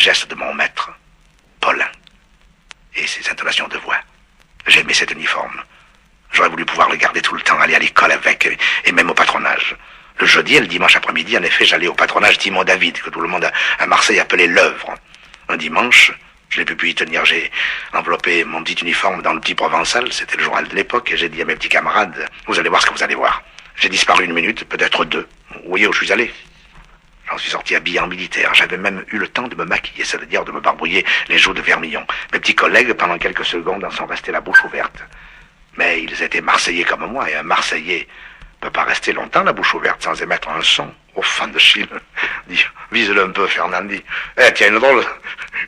gestes de mon maître, Paulin, et ses intonations de voix. J'aimais cet uniforme. J'aurais voulu pouvoir le garder tout le temps, aller à l'école avec, et même au patronage. Le jeudi et le dimanche après-midi, en effet, j'allais au patronage Timon David, que tout le monde à Marseille appelait l'œuvre. Un dimanche, je n'ai plus pu y tenir. J'ai enveloppé mon petit uniforme dans le petit Provençal, c'était le journal de l'époque, et j'ai dit à mes petits camarades, vous allez voir ce que vous allez voir. J'ai disparu 1 minute, peut-être 2. Vous voyez où je suis allé? J'en suis sorti habillé en militaire. J'avais même eu le temps de me maquiller, c'est-à-dire de me barbouiller les joues de vermillon. Mes petits collègues, pendant quelques secondes, en sont restés la bouche ouverte. Mais ils étaient Marseillais comme moi, et un Marseillais ne peut pas rester longtemps la bouche ouverte sans émettre un son. Au fond de Chine, dit, vise-le un peu, Fernandi. Eh, tiens, une drôle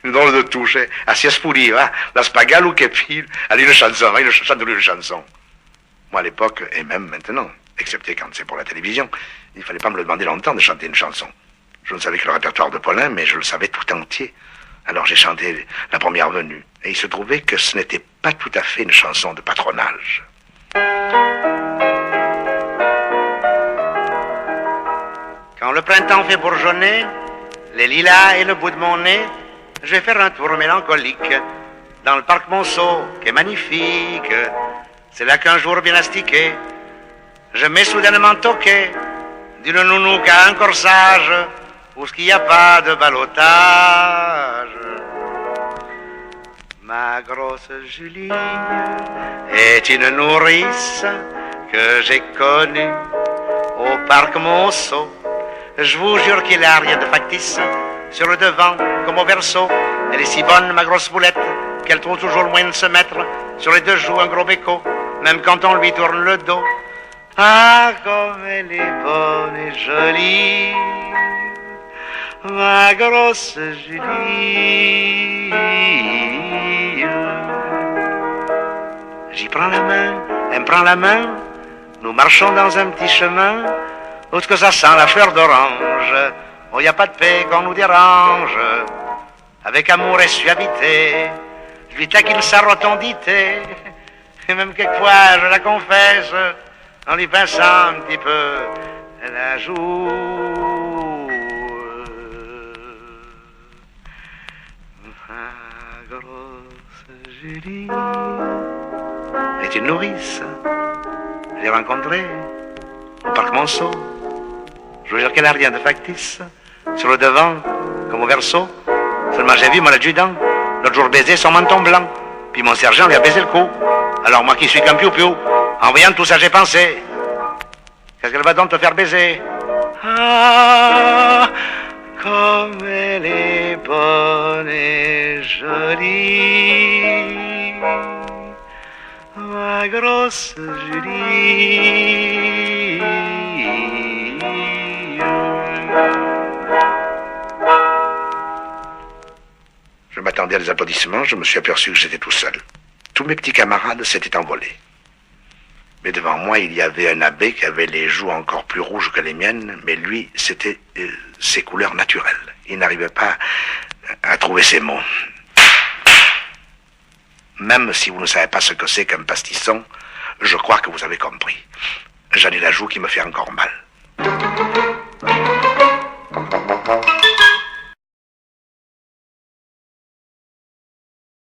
de touche. Assis spouli, hein, la spagal ou qu'épile. Allez, une chanson, il chante-lui une chanson. Moi, à l'époque, et même maintenant, excepté quand c'est pour la télévision, il fallait pas me le demander longtemps de chanter une chanson. Je ne savais que le répertoire de Paulin, mais je le savais tout entier. Alors j'ai chanté La Première Venue. Et il se trouvait que ce n'était pas tout à fait une chanson de patronage. Quand le printemps fait bourgeonner les lilas et le bout de mon nez, je vais faire un tour mélancolique dans le parc Monceau, qui est magnifique. C'est là qu'un jour bien astiqué, je m'ai soudainement toqué d'une nounouque à un corsage, où ce qu'il n'y a pas de ballottage. Ma grosse Julie est une nourrice que j'ai connue au parc Monceau. Je vous jure qu'il n'y a rien de factice, sur le devant comme au verso. Elle est si bonne, ma grosse boulette, qu'elle trouve toujours le moyen de se mettre sur les 2 joues un gros béco, même quand on lui tourne le dos. Ah, comme elle est bonne et jolie, ma grosse Julie. J'y prends la main, elle me prend la main, nous marchons dans un petit chemin, autre que ça sent la fleur d'orange. Oh, y a pas de paix qu'on nous dérange. Avec amour et suavité, je lui taquine sa rotondité, et même quelquefois je la confesse, en lui pinçant un petit peu la joue. Ma grosse Julie est une nourrice. Je l'ai rencontrée au parc Monceau. Je vous jure qu'elle n'a rien de factice, sur le devant comme au verso. Seulement j'ai vu mon adjudant l'autre jour baiser son menton blanc, puis mon sergent lui a baisé le cou. Alors moi qui suis qu'un piou-piou, en voyant tout ça j'ai pensé, qu'est-ce qu'elle va donc te faire baiser? Ah, comme elle est bonne et jolie, ma grosse Julie. Je m'attendais à des applaudissements, je me suis aperçu que j'étais tout seul. Tous mes petits camarades s'étaient envolés. Mais devant moi, il y avait un abbé qui avait les joues encore plus rouges que les miennes, mais lui, c'était ses couleurs naturelles. Il n'arrivait pas à trouver ses mots. Même si vous ne savez pas ce que c'est qu'un pastisson, je crois que vous avez compris. J'en ai la joue qui me fait encore mal.